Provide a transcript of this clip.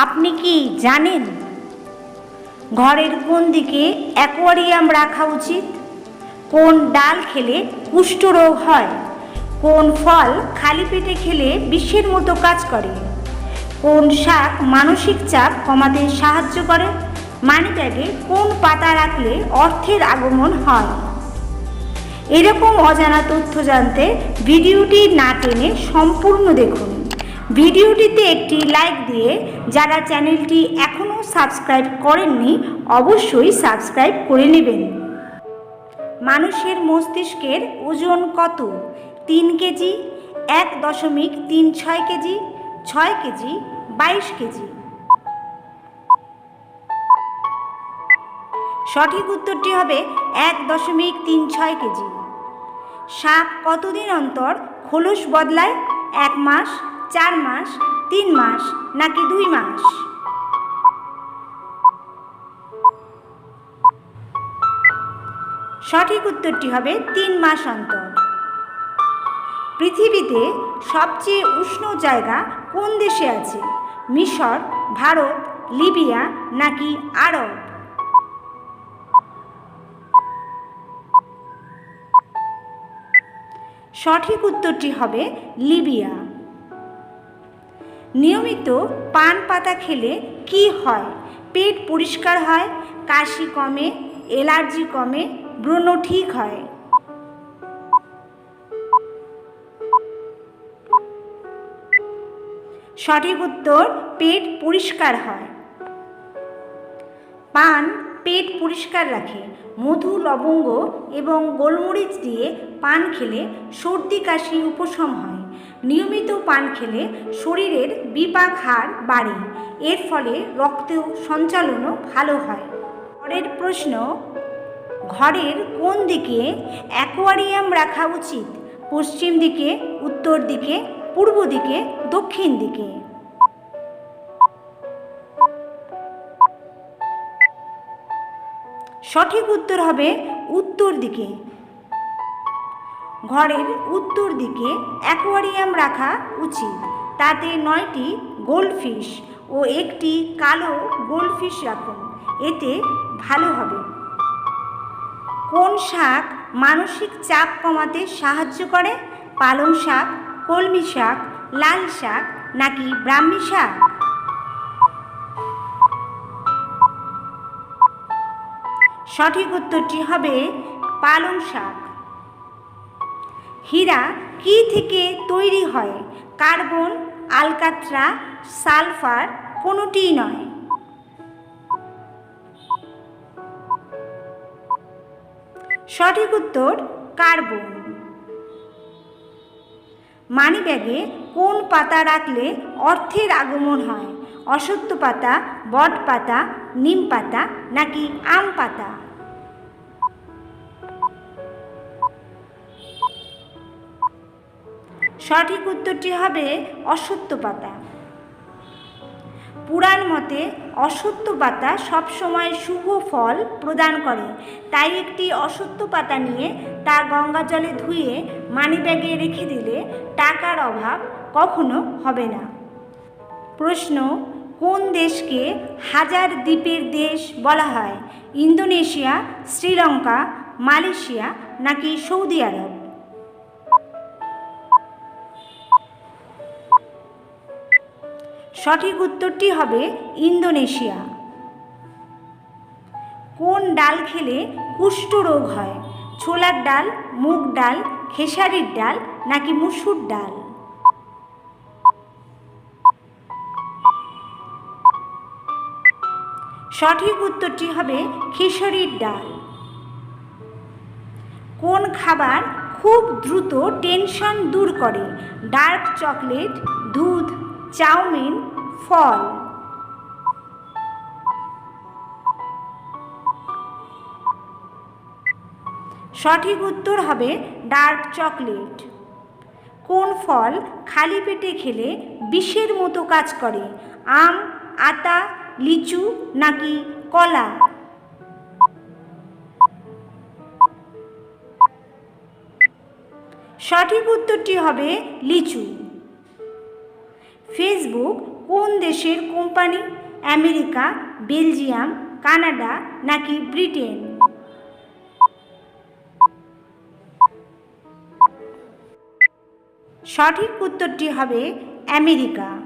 আপনি কি জানেন ঘরের কোন দিকে অ্যাকোয়ারিয়াম রাখা উচিত? কোন ডাল খেলে কুষ্ঠরোগ হয়? কোন ফল খালি পেটে খেলে বিষের মতো কাজ করে? কোন শাক মানসিক চাপ কমাতে সাহায্য করে? মানিব্যাগে কোন পাতা রাখলে অর্থের আগমন হয়? এরকম অজানা তথ্য জানতে ভিডিওটি না টেনে সম্পূর্ণ দেখুন। ভিডিওটিতে একটি লাইক দিয়ে যারা চ্যানেলটি এখনও সাবস্ক্রাইব করেননি অবশ্যই সাবস্ক্রাইব করে নেবেন। মানুষের মস্তিষ্কের ওজন কত? 3 কেজি, 1.36 কেজি, 6 কেজি, 22 কেজি? সঠিক উত্তরটি হবে 1.36 কেজি। সাপ কতদিন অন্তর খোলস বদলায়? 1 মাস, 4 মাস, 3 মাস নাকি 2 মাস? সঠিক উত্তরটি হবে 3 মাস অন্তর। পৃথিবীতে সবচেয়ে উষ্ণ জায়গা কোন দেশে আছে? মিশর, ভারত, লিবিয়া নাকি আরব? সঠিক উত্তরটি হবে লিবিয়া। নিয়মিত পান পাতা খেলে কি হয়? পেট পরিষ্কার হয়, কাশি কমে, অ্যালার্জি কমে, ব্রণ ঠিক হয়? সঠিক উত্তর পেট পরিষ্কার হয়। পান পেট পরিষ্কার রাখে। মধু, লবঙ্গ এবং গোলমরিচ দিয়ে পান খেলে সর্দি কাশি উপশম হয়। নিয়মিত পান খেলে শরীরের বিপাক হার বাড়ে, এর ফলে রক্ত সঞ্চালনও ভালো হয়। পরের প্রশ্ন, ঘরের কোন দিকে অ্যাকোয়ারিয়াম রাখা উচিত? পশ্চিম দিকে, উত্তর দিকে, পূর্ব দিকে, দক্ষিণ দিকে? সঠিক উত্তর হবে উত্তর দিকে। ঘরের উত্তর দিকে অ্যাকোয়ারিয়াম রাখা উচিত। তাতে 9টি গোল্ডফিশ ও একটি কালো গোল্ডফিশ রাখুন, এতে ভালো হবে। কোন শাক মানসিক চাপ কমাতে সাহায্য করে? পালং শাক, কলমি শাক, লাল শাক নাকি ব্রাহ্মী শাক? সঠিক উত্তরটি হবে পালং শাক। হীরা কি থেকে তৈরি হয়? কার্বন, আলকাত্রা, সালফার কোনোটিই নয়? সঠিক উত্তর কার্বন। মানিব্যাগে কোন পাতা রাখলে অর্থের আগমন হয়? অশ্বত্থ পাতা, বট পাতা, নিম পাতা নাকি আম পাতা? সঠিক উত্তরটি হবে অশ্বত্থ পাতা। পুরাণ মতে অশ্বত্থ পাতা সবসময় শুভ ফল প্রদান করে, তাই একটি অশ্বত্থ পাতা নিয়ে তা গঙ্গা জলে ধুয়ে মানিব্যাগে রেখে দিলে টাকার অভাব কখনো হবে না। প্রশ্ন, কোন দেশকে হাজার দ্বীপের দেশ বলা হয়? ইন্দোনেশিয়া, শ্রীলঙ্কা, মালয়েশিয়া নাকি সৌদি আরব? সঠিক উত্তরটি হবে ইন্দোনেশিয়া। কোন ডাল খেলে কুষ্ঠরোগ হয়? ছোলার ডাল, মুগ ডাল, খেসারির ডাল নাকি মুসুর ডাল? সঠিক উত্তরটি হবে খেসারির ডাল। কোন খাবার খুব দ্রুত টেনশন দূর করে? ডার্ক চকলেট, দুধ, চাউমিন, ফল? সঠিক উত্তর হবে ডার্ক চকলেট। কোন ফল খালি পেটে খেলে বিষের মতো কাজ করে? আম, আতা, লিচু নাকি কলা? সঠিক উত্তরটি হবে লিচু। ফেসবুক কোন দেশের কোম্পানি? আমেরিকা, বেলজিয়াম, কানাডা নাকি ব্রিটেন? সঠিক উত্তরটি হবে আমেরিকা।